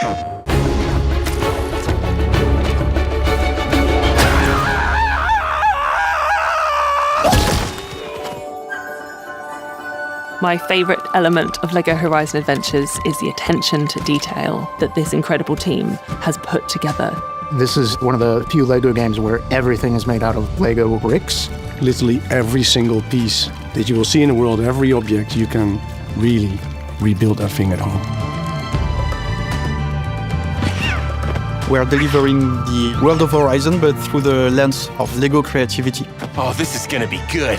My favourite element of LEGO Horizon Adventures is the attention to detail that this incredible team has put together. This is one of the few LEGO games where everything is made out of LEGO bricks. Literally every single piece that you will see in the world, every object, you can really rebuild that thing at home. We are delivering the world of Horizon, but through the lens of LEGO creativity. Oh, this is gonna be good.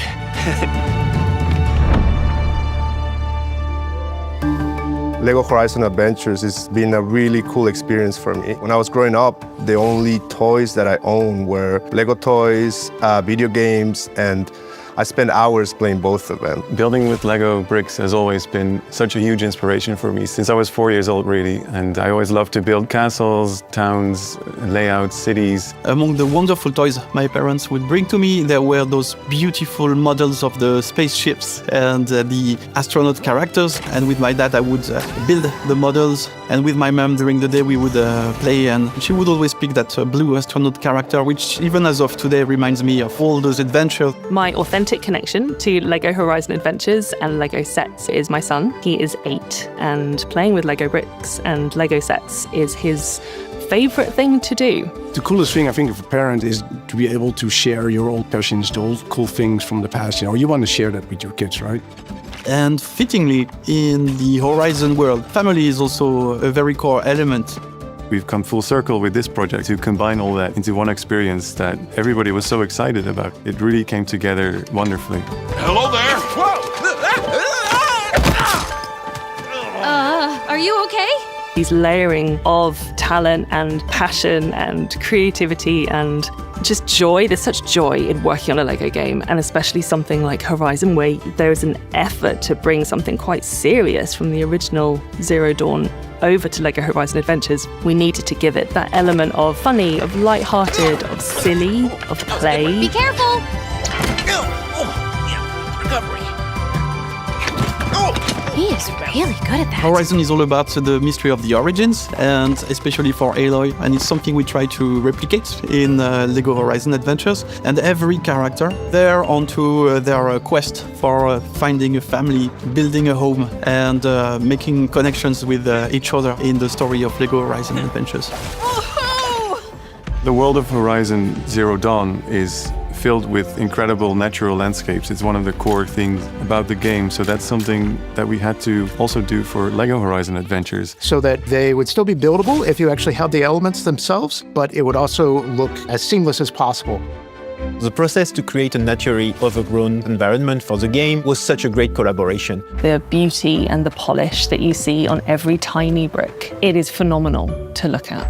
LEGO Horizon Adventures has been a really cool experience for me. When I was growing up, the only toys that I owned were LEGO toys, video games, and I spent hours playing both of them. Building with Lego bricks has always been such a huge inspiration for me since I was 4 years old, really. And I always loved to build castles, towns, layouts, cities. Among the wonderful toys my parents would bring to me, there were those beautiful models of the spaceships and the astronaut characters. And with my dad, I would build the models. And with my mom, during the day, we would play. And she would always pick that blue astronaut character, which even as of today reminds me of all those adventures. My authentic connection to LEGO Horizon Adventures and LEGO sets is my son. He is 8, and playing with LEGO bricks and LEGO sets is his favourite thing to do. The coolest thing, I think, of a parent is to be able to share your old passions, the old cool things from the past. You want to share that with your kids, right? And fittingly, in the Horizon world, family is also a very core element. We've come full circle with this project to combine all that into one experience that everybody was so excited about. It really came together wonderfully. Hello there! Whoa! Are you okay? These layering of talent and passion and creativity and just joy. There's such joy in working on a LEGO game, and especially something like Horizon, where there is an effort to bring something quite serious from the original Zero Dawn over to LEGO Horizon Adventures. We needed to give it that element of funny, of light-hearted, of silly, of play. Be careful! Recovery. He is really good at that. Horizon is all about the mystery of the origins, and especially for Aloy, and it's something we try to replicate in LEGO Horizon Adventures. And every character, they're onto their quest for finding a family, building a home, and making connections with each other in the story of LEGO Horizon Adventures. The world of Horizon Zero Dawn is filled with incredible natural landscapes. It's one of the core things about the game, so that's something that we had to also do for LEGO Horizon Adventures. So that they would still be buildable if you actually had the elements themselves, but it would also look as seamless as possible. The process to create a naturally overgrown environment for the game was such a great collaboration. The beauty and the polish that you see on every tiny brick, it is phenomenal to look at.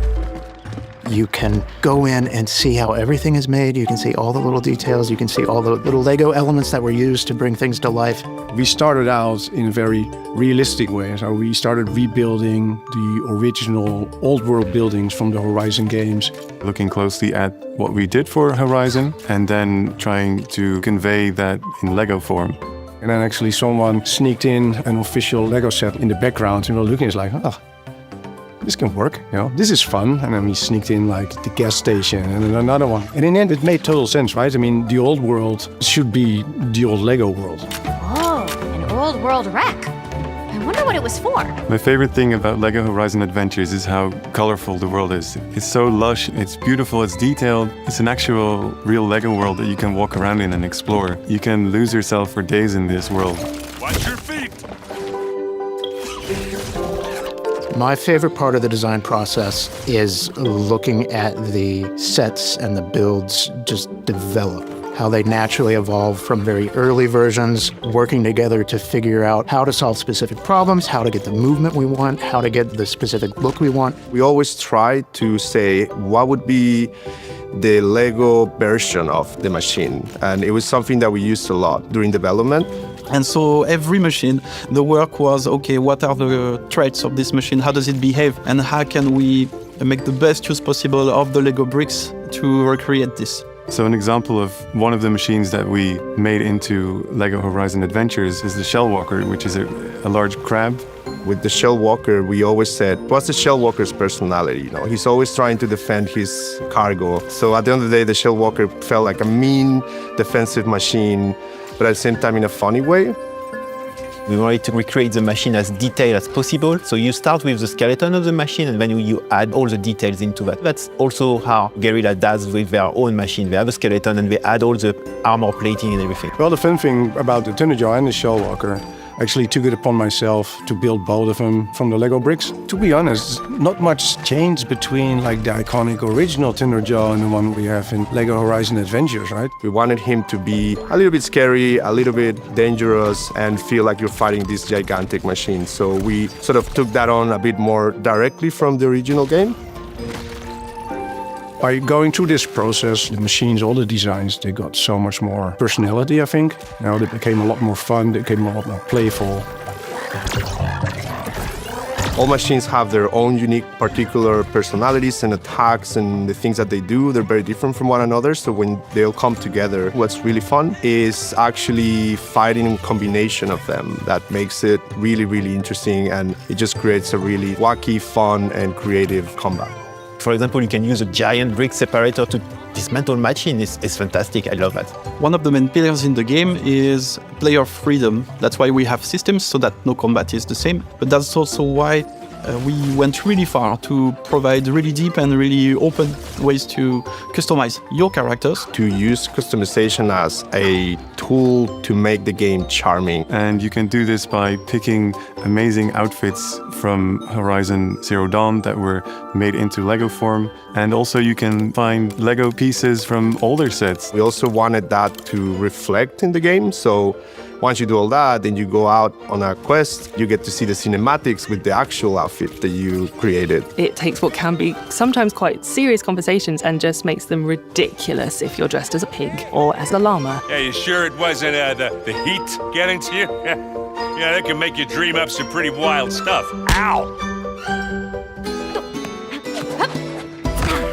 You can go in and see how everything is made. You can see all the little details. You can see all the little LEGO elements that were used to bring things to life. We started out in a very realistic way. So we started rebuilding the original old world buildings from the Horizon games. Looking closely at what we did for Horizon and then trying to convey that in LEGO form. And then actually someone sneaked in an official LEGO set in the background, and we were looking, it's like, oh, this can work, this is fun. And then we sneaked in like the gas station and then another one. And in the end, it made total sense, right? I mean, the old world should be the old LEGO world. Whoa, an old world wreck. I wonder what it was for. My favorite thing about LEGO Horizon Adventures is how colorful the world is. It's so lush, it's beautiful, it's detailed. It's an actual, real LEGO world that you can walk around in and explore. You can lose yourself for days in this world. Watch your feet! My favorite part of the design process is looking at the sets and the builds just develop, how they naturally evolve from very early versions, working together to figure out how to solve specific problems, how to get the movement we want, how to get the specific look we want. We always try to say what would be the LEGO version of the machine, and it was something that we used a lot during development. And so every machine, the work was, okay, what are the traits of this machine? How does it behave? And how can we make the best use possible of the LEGO bricks to recreate this? So an example of one of the machines that we made into LEGO Horizon Adventures is the Shell Walker, which is a large crab. With the Shell Walker, we always said, what's the Shell Walker's personality? You know, he's always trying to defend his cargo. So at the end of the day, the Shell Walker felt like a mean defensive machine, but at the same time in a funny way. We wanted to recreate the machine as detailed as possible. So you start with the skeleton of the machine and then you add all the details into that. That's also how Guerrilla does with their own machine. They have a skeleton and they add all the armor plating and everything. Well, the fun thing about the Thunderjaw and the Shell Walker, I actually took it upon myself to build both of them from the Lego bricks. To be honest, not much changed between like the iconic original Thunderjaw and the one we have in LEGO Horizon Adventures, right? We wanted him to be a little bit scary, a little bit dangerous, and feel like you're fighting this gigantic machine. So we sort of took that on a bit more directly from the original game. By going through this process, the machines, all the designs, they got so much more personality, I think. Now they became a lot more fun, they became a lot more playful. All machines have their own unique particular personalities and attacks and the things that they do. They're very different from one another. So when they'll come together, what's really fun is actually fighting a combination of them. That makes it really, really interesting, and it just creates a really wacky, fun, and creative combat. For example, you can use a giant brick separator to dismantle machine. It's fantastic. I love that. One of the main pillars in the game is player freedom. That's why we have systems so that no combat is the same. But that's also why we went really far to provide really deep and really open ways to customize your characters. To use customization as a tool to make the game charming. And you can do this by picking amazing outfits from Horizon Zero Dawn that were made into Lego form. And also you can find Lego pieces from older sets. We also wanted that to reflect in the game. So once you do all that, then you go out on a quest, you get to see the cinematics with the actual outfit that you created. It takes what can be sometimes quite serious conversations and just makes them ridiculous if you're dressed as a pig or as a llama. Yeah, you sure it wasn't the heat getting to you? Yeah, that can make you dream up some pretty wild stuff. Ow!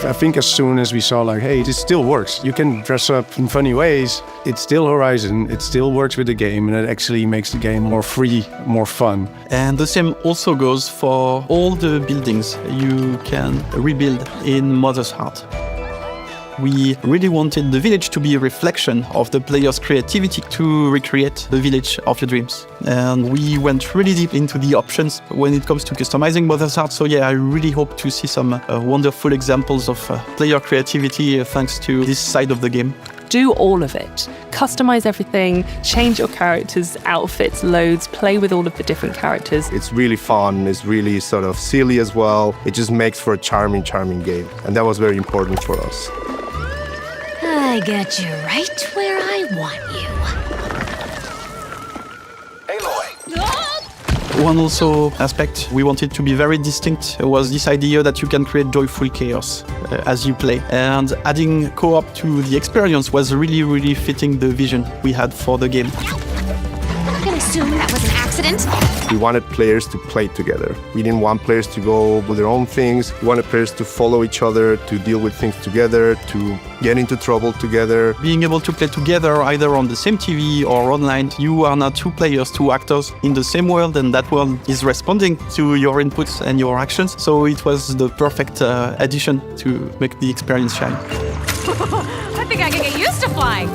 I think as soon as we saw like, hey, this still works. You can dress up in funny ways. It's still Horizon. It still works with the game, and it actually makes the game more free, more fun. And the same also goes for all the buildings you can rebuild in Mother's Heart. We really wanted the village to be a reflection of the player's creativity to recreate the village of your dreams. And we went really deep into the options when it comes to customizing Mother's Heart. So yeah, I really hope to see some wonderful examples of player creativity thanks to this side of the game. Do all of it. Customize everything, change your characters' outfits, loads, play with all of the different characters. It's really fun, it's really sort of silly as well. It just makes for a charming, charming game. And that was very important for us. I got you right where I want you. Aloy! One also aspect we wanted to be very distinct was this idea that you can create joyful chaos as you play. And adding co-op to the experience was really, really fitting the vision we had for the game. I'm gonna assume that was an accident. We wanted players to play together. We didn't want players to go with their own things. We wanted players to follow each other, to deal with things together, to get into trouble together. Being able to play together either on the same TV or online, you are now two players, two actors in the same world, and that world is responding to your inputs and your actions. So it was the perfect addition to make the experience shine. I think I can get used to flying.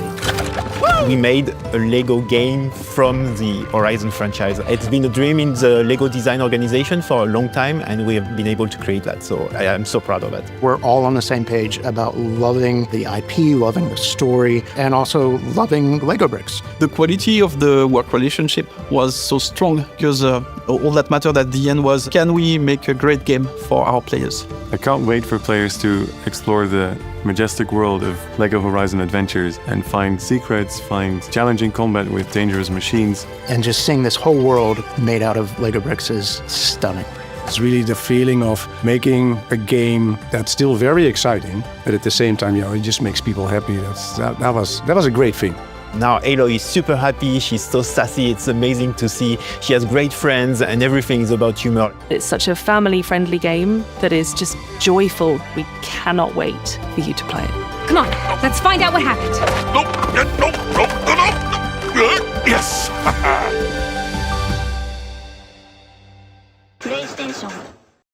We made a Lego game from the Horizon franchise. It's been a dream in the Lego design organization for a long time, and we have been able to create that. So I am so proud of it. We're all on the same page about loving the IP, loving the story, and also loving Lego bricks. The quality of the work relationship was so strong because all that mattered at the end was, can we make a great game for our players? I can't wait for players to explore the majestic world of LEGO Horizon Adventures and find secrets, find challenging combat with dangerous machines. And just seeing this whole world made out of Lego bricks is stunning. It's really the feeling of making a game that's still very exciting, but at the same time, you know, it just makes people happy. That was a great thing. Now Aloy is super happy, she's so sassy, it's amazing to see. She has great friends and everything is about humor. It's such a family-friendly game that is just joyful. We cannot wait for you to play it. Come on, let's find out what happened. Yes!